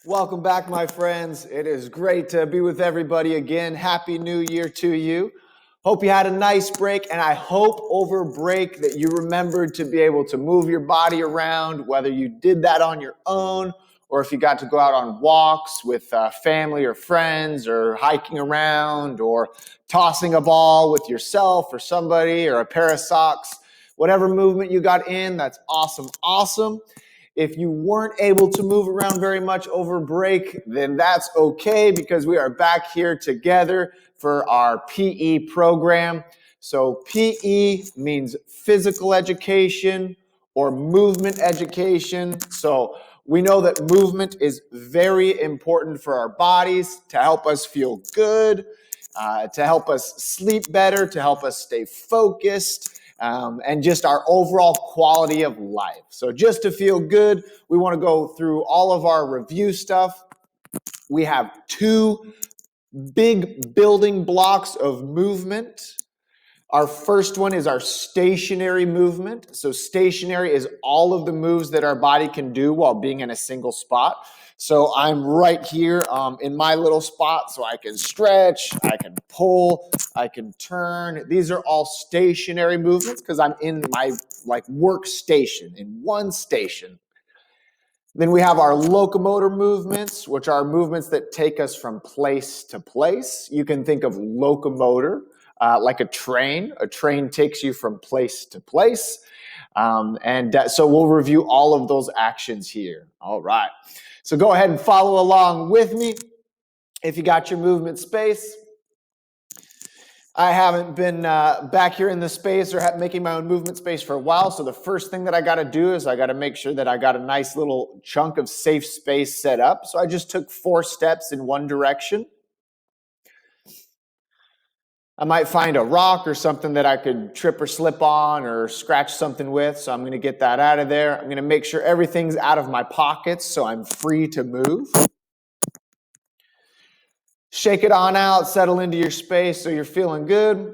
Welcome back, my friends. It is great to be with everybody again. Happy New Year to you. Hope you had a nice break, and I hope over break that you remembered to be able to move your body around, whether you did that on your own or if you got to go out on walks with family or friends or hiking around or tossing a ball with yourself or somebody or a pair of socks. Whatever movement you got in, that's awesome, awesome. If you weren't able to move around very much over break, then that's okay because we are back here together for our PE program. So PE means physical education or movement education. So we know that movement is very important for our bodies to help us feel good, to help us sleep better, to help us stay focused, and just our overall quality of life. So just to feel good, we want to go through all of our review stuff. We have two big building blocks of movement. Our first one is our stationary movement. So stationary is all of the moves that our body can do while being in a single spot. So I'm right here in my little spot, so I can stretch, I can pull, I can turn. These are all stationary movements because I'm in my workstation, in one station. Then we have our locomotor movements, which are movements that take us from place to place. You can think of locomotor like a train. A train takes you from place to place. So we'll review all of those actions here. All right. So go ahead and follow along with me. If you got your movement space, I haven't been back here in the space or making my own movement space for a while. So the first thing that I got to do is I got to make sure that I got a nice little chunk of safe space set up. So I just took 4 steps in one direction. I might find a rock or something that I could trip or slip on or scratch something with. So I'm going to get that out of there. I'm going to make sure everything's out of my pockets so I'm free to move. Shake it on out, settle into your space so you're feeling good.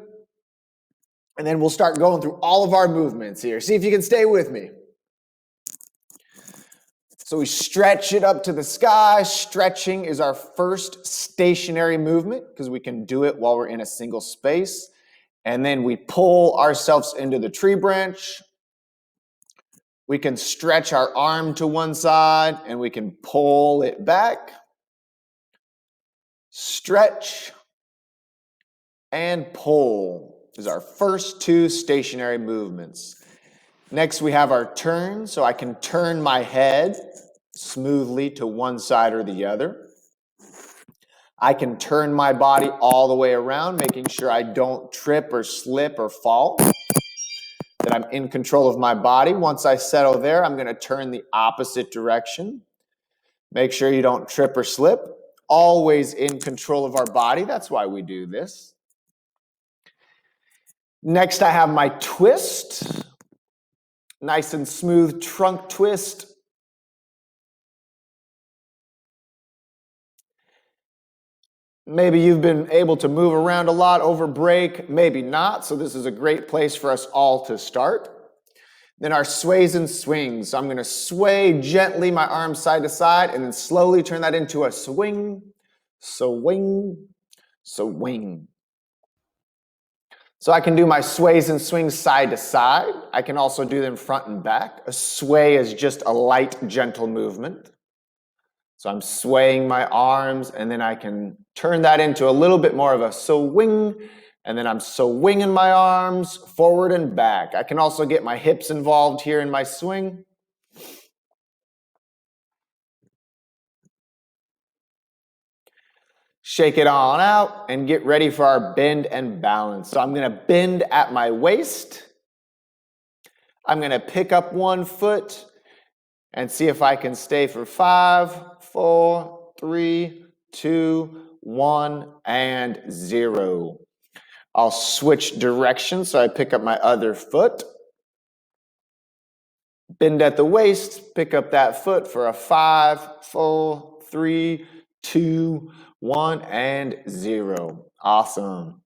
And then we'll start going through all of our movements here. See if you can stay with me. So we stretch it up to the sky. Stretching is our first stationary movement because we can do it while we're in a single space. And then we pull ourselves into the tree branch. We can stretch our arm to one side and we can pull it back. Stretch and pull is our first 2 stationary movements. Next, we have our turn. So I can turn my head smoothly to one side or the other. I can turn my body all the way around, making sure I don't trip or slip or fall, that I'm in control of my body. Once I settle there, I'm going to turn the opposite direction. Make sure you don't trip or slip. Always in control of our body. That's why we do this. Next, I have my twist. Nice and smooth trunk twist. Maybe you've been able to move around a lot over break, maybe not. So this is a great place for us all to start. Then our sways and swings. So I'm going to sway gently my arms side to side and then slowly turn that into a swing, swing, swing. So I can do my sways and swings side to side. I can also do them front and back. A sway is just a light, gentle movement. So I'm swaying my arms and then I can turn that into a little bit more of a swing, and then I'm swinging my arms forward and back. I can also get my hips involved here in my swing. Shake it on out and get ready for our bend and balance. So I'm going to bend at my waist. I'm going to pick up one foot and see if I can stay for 5, 4, 3, 2, 1, and 0. I'll switch directions, so I pick up my other foot. Bend at the waist, pick up that foot for a 5, 4, 3, 2, 1, and 0. Awesome.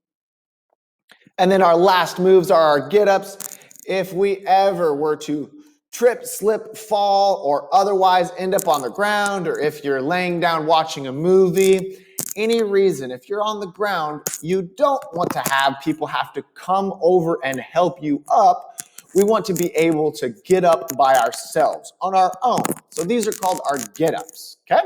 And then our last moves are our get-ups. If we ever were to trip, slip, fall, or otherwise end up on the ground, or if you're laying down watching a movie, any reason, if you're on the ground, you don't want to have people have to come over and help you up. We want to be able to get up by ourselves on our own. So these are called our get-ups, okay?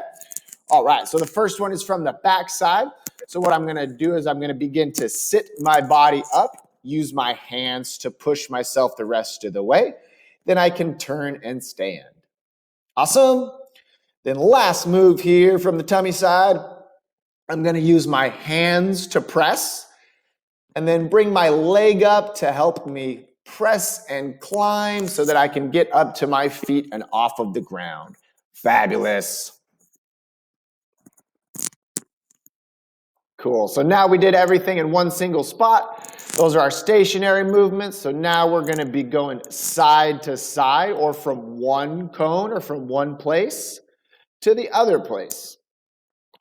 All right, so the first one is from the back side. So what I'm gonna do is I'm gonna begin to sit my body up, use my hands to push myself the rest of the way. Then I can turn and stand. Awesome. Then last move here from the tummy side, I'm gonna use my hands to press and then bring my leg up to help me press and climb so that I can get up to my feet and off of the ground. Fabulous. Cool. So now we did everything in one single spot. Those are our stationary movements. So now we're going to be going side to side or from one cone or from one place to the other place.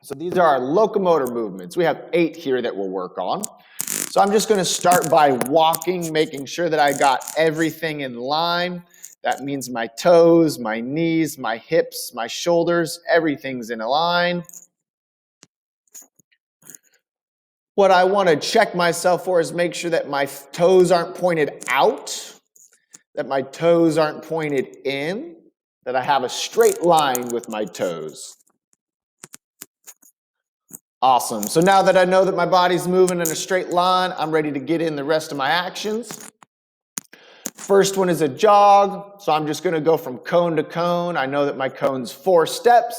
So these are our locomotor movements. We have 8 here that we'll work on. So I'm just going to start by walking, making sure that I got everything in line. That means my toes, my knees, my hips, my shoulders, everything's in a line. What I want to check myself for is make sure that my toes aren't pointed out, that my toes aren't pointed in, that I have a straight line with my toes. Awesome. So now that I know that my body's moving in a straight line, I'm ready to get in the rest of my actions. First one is a jog. So I'm just going to go from cone to cone. I know that my cone's 4 steps.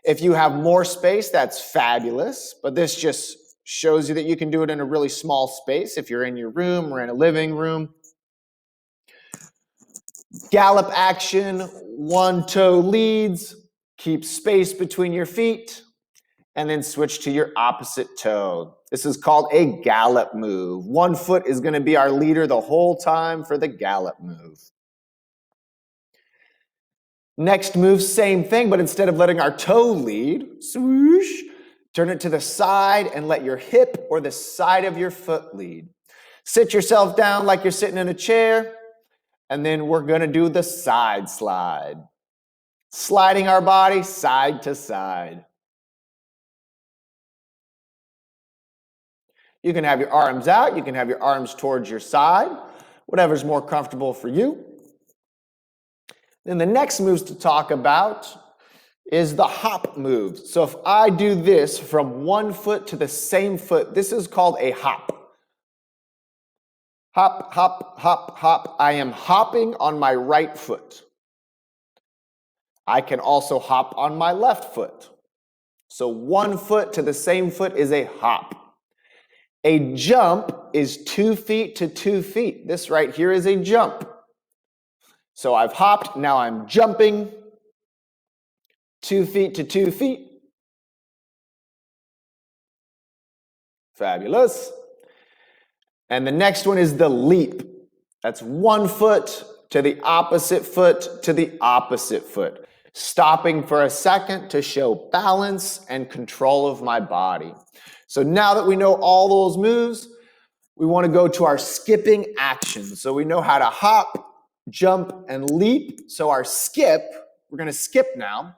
If you have more space, that's fabulous. But this just shows you that you can do it in a really small space if you're in your room or in a living room. Gallop action, 1 toe leads, keep space between your feet, and then switch to your opposite toe. This is called a gallop move. 1 foot is going to be our leader the whole time for the gallop move. Next move, same thing, but instead of letting our toe lead, swoosh, turn it to the side and let your hip or the side of your foot lead. Sit yourself down like you're sitting in a chair, and then we're going to do the side slide. Sliding our body side to side. You can have your arms out, you can have your arms towards your side, whatever's more comfortable for you. Then the next moves to talk about is the hop move. So if I do this from 1 foot to the same foot, this is called a hop. Hop, hop, hop, hop. I am hopping on my right foot. I can also hop on my left foot. So 1 foot to the same foot is a hop. A jump is 2 feet to 2 feet. This right here is a jump. So I've hopped, now I'm jumping 2 feet to 2 feet. Fabulous. And the next one is the leap. That's 1 foot to the opposite foot to the opposite foot. Stopping for a second to show balance and control of my body. So now that we know all those moves, we want to go to our skipping actions. So we know how to hop, jump, and leap. So our skip, we're going to skip now.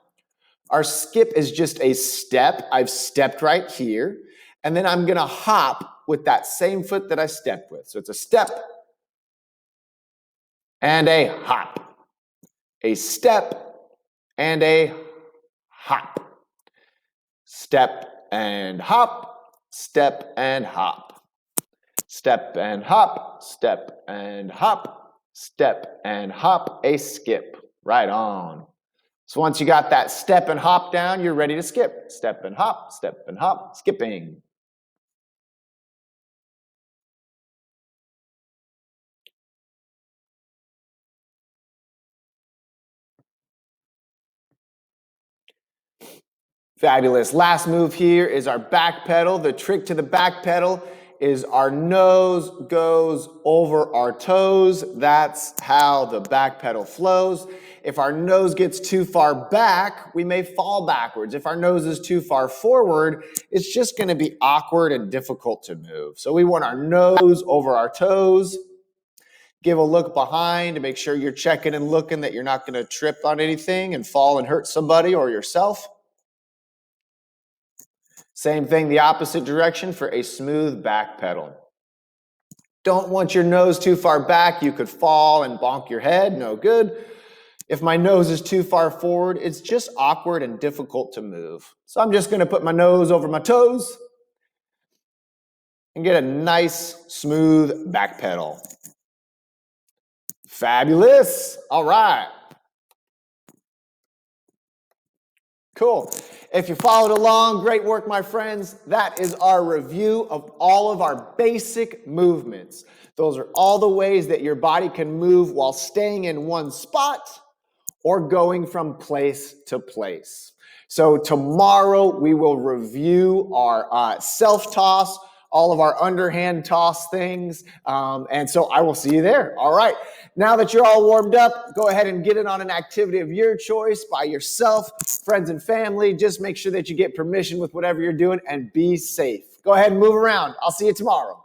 Our skip is just a step. I've stepped right here. And then I'm going to hop with that same foot that I stepped with. So it's a step and a hop. A step and a hop. Step and hop. Step and hop. Step and hop. Step and hop. Step and hop. A skip. Right on. So once you got that step and hop down, you're ready to skip. Step and hop, skipping. Fabulous. Last move here is our back pedal. The trick to the back pedal is our nose goes over our toes. That's how the back pedal flows. If our nose gets too far back, we may fall backwards. If our nose is too far forward, it's just going to be awkward and difficult to move. So we want our nose over our toes. Give a look behind to make sure you're checking and looking that you're not going to trip on anything and fall and hurt somebody or yourself. Same thing, the opposite direction for a smooth back pedal. Don't want your nose too far back. You could fall and bonk your head. No good. If my nose is too far forward, it's just awkward and difficult to move. So I'm just going to put my nose over my toes and get a nice, smooth back pedal. Fabulous. All right. Cool. If you followed along, great work, my friends. That is our review of all of our basic movements. Those are all the ways that your body can move while staying in one spot or going from place to place. So tomorrow we will review our self-toss, all of our underhand toss things. And so I will see you there. All right. Now that you're all warmed up, go ahead and get in on an activity of your choice by yourself, friends and family. Just make sure that you get permission with whatever you're doing and be safe. Go ahead and move around. I'll see you tomorrow.